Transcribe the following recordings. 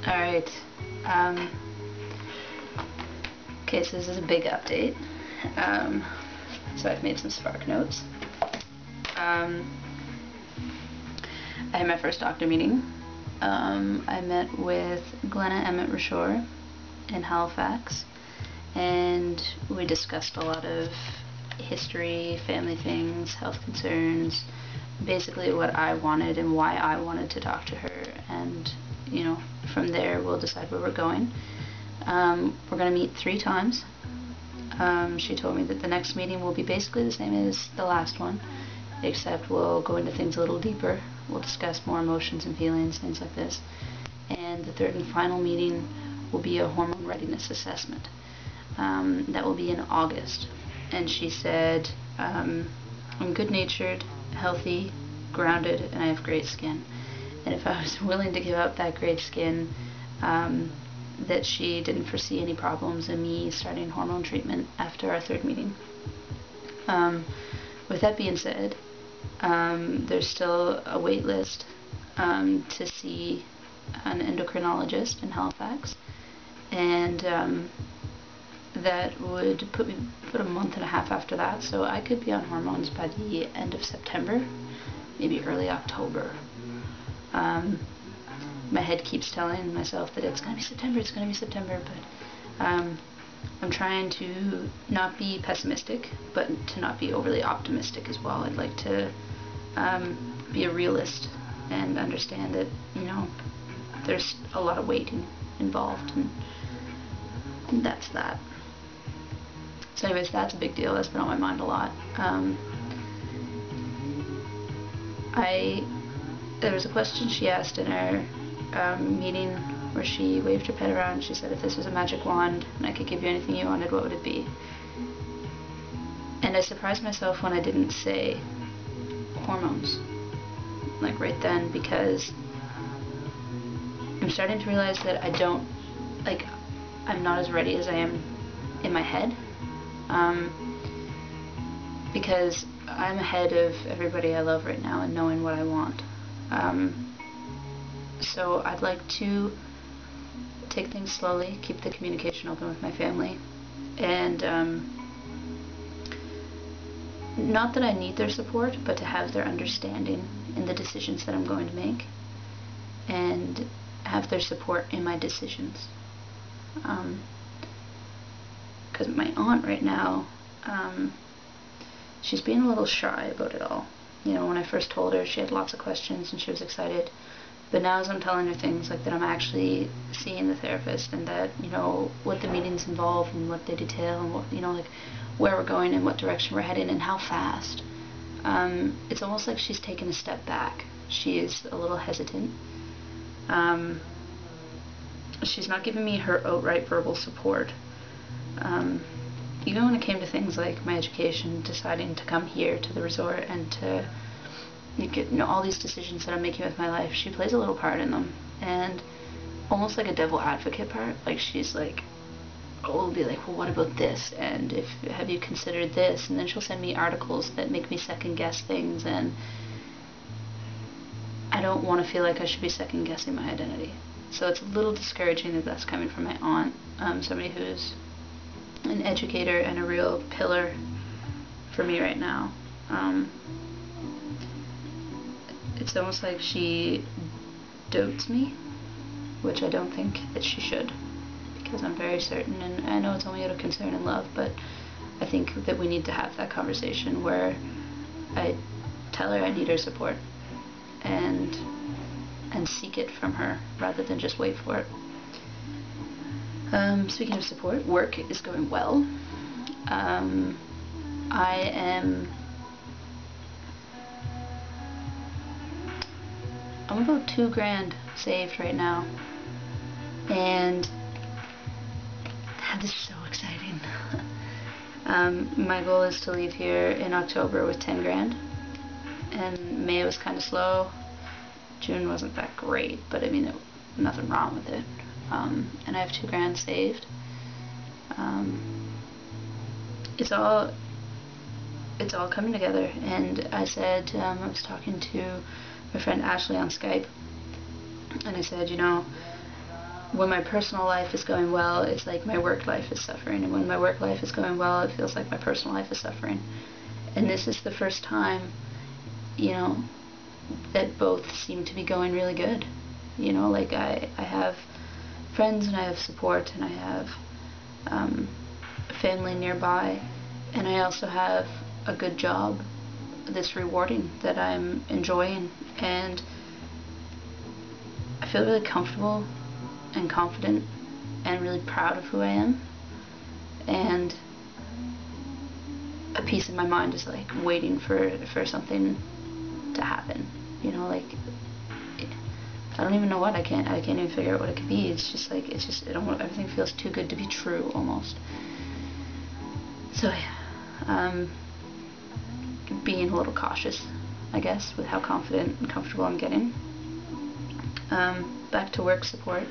Alright, okay, so this is a big update. So I've made some Spark notes. I had my first doctor meeting. I met with Glenna Emmett Rashore in Halifax, and we discussed a lot of history, family things, health concerns, basically what I wanted and why I wanted to talk to her, and you know, from there we'll decide where we're going. We're going to meet 3 times. She told me that the next meeting will be basically the same as the last one, except we'll go into things a little deeper. We'll discuss more emotions and feelings, things like this. And the 3rd and final meeting will be a hormone readiness assessment. That will be in August. And she said, I'm good-natured, healthy, grounded, and I have great skin. And if I was willing to give up that great skin, that she didn't foresee any problems in me starting hormone treatment after our 3rd meeting. With that being said, there's still a wait list to see an endocrinologist in Halifax, and that would put a month and a half after that, so I could be on hormones by the end of September, maybe early October. My head keeps telling myself that it's going to be September, but I'm trying to not be pessimistic, but to not be overly optimistic as well. I'd like to be a realist and understand that, you know, there's a lot of waiting involved, and that's that. So anyways, that's a big deal. That's been on my mind a lot. There was a question she asked in our meeting where she waved her pen around. She said, if this was a magic wand and I could give you anything you wanted, what would it be? And I surprised myself when I didn't say hormones, like right then, because I'm starting to realize that I'm not as ready as I am in my head, because I'm ahead of everybody I love right now and knowing what I want. So I'd like to take things slowly, keep the communication open with my family, and not that I need their support, but to have their understanding in the decisions that I'm going to make, and have their support in my decisions. Because my aunt right now, she's being a little shy about it all. You know, when I first told her, she had lots of questions and she was excited. But now as I'm telling her things like that I'm actually seeing the therapist, and that, you know, what the meetings involve and what they detail, and what, you know, like where we're going and what direction we're heading and how fast, it's almost like she's taken a step back. She is a little hesitant. She's not giving me her outright verbal support. Even when it came to things like my education, deciding to come here to the resort and to you know, all these decisions that I'm making with my life, she plays a little part in them, and almost like a devil advocate part. Like she's like, oh, we'll be like, well, what about this? And have you considered this? And then she'll send me articles that make me second guess things, and I don't want to feel like I should be second guessing my identity. So it's a little discouraging that that's coming from my aunt, somebody who's an educator and a real pillar for me right now. It's almost like she dotes me, which I don't think that she should, because I'm very certain, and I know it's only out of concern and love, but I think that we need to have that conversation where I tell her I need her support, and seek it from her rather than just wait for it. Speaking of support, work is going well. I'm about $2,000 saved right now, and this is so exciting. My goal is to leave here in October with $10,000, and May was kind of slow. June wasn't that great, but I mean, nothing wrong with it. And I have $2,000 saved. It's all coming together, and I said, I was talking to my friend Ashley on Skype, and I said, you know, when my personal life is going well, it's like my work life is suffering, and when my work life is going well, it feels like my personal life is suffering. And this is the first time, you know, that both seem to be going really good. You know, like I have friends and I have support and I have family nearby, and I also have a good job that's rewarding, that I'm enjoying, and I feel really comfortable and confident and really proud of who I am, and a piece of my mind is like waiting for something to happen, you know, like I don't even know what. I can't even figure out what it could be. It's just like, everything feels too good to be true almost. So yeah, being a little cautious, I guess, with how confident and comfortable I'm getting. Back to work support.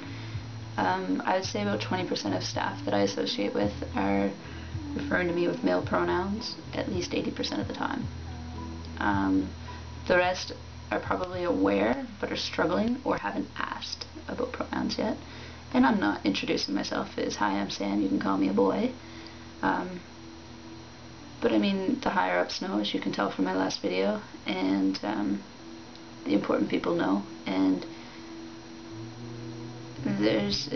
I would say about 20% of staff that I associate with are referring to me with male pronouns at least 80% of the time. The rest are probably aware but are struggling or haven't asked about pronouns yet. And I'm not introducing myself as, hi, I'm Sam, you can call me a boy. But I mean, the higher ups know, as you can tell from my last video, and the important people know, and it's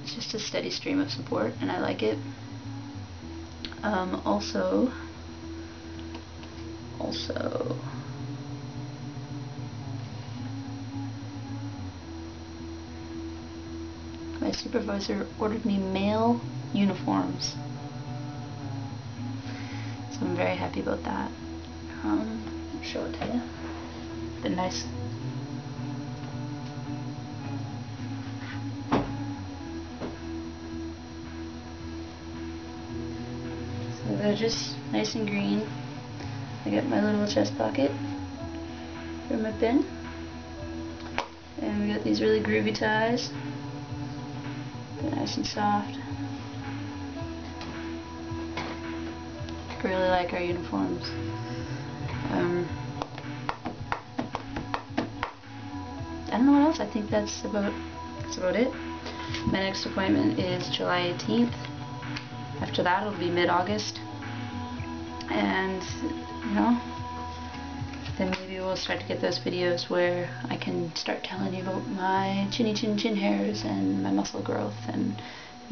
just a steady stream of support, and I like it. Also, my supervisor ordered me male uniforms, so I'm very happy about that. I'll show it to you. Been nice. So they're just nice and green. I got my little chest pocket for my pen, and we got these really groovy ties. They're nice and soft. I really like our uniforms. I don't know what else. I think that's about it. My next appointment is July 18th. After that, it'll be mid-August, and you know, then maybe we'll start to get those videos where I can start telling you about my chin hairs and my muscle growth and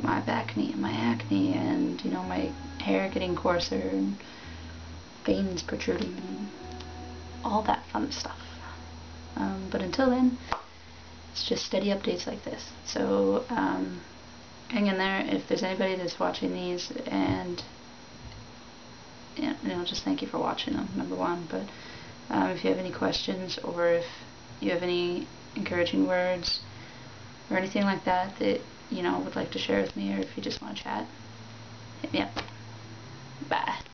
my acne and, you know, my hair getting coarser and veins protruding and all that fun stuff. But until then, it's just steady updates like this. So hang in there. If there's anybody that's watching these, and you know, just thank you for watching them, number one. But if you have any questions, or if you have any encouraging words or anything like that that, you know, would like to share with me, or if you just want to chat, hit me up. Bye.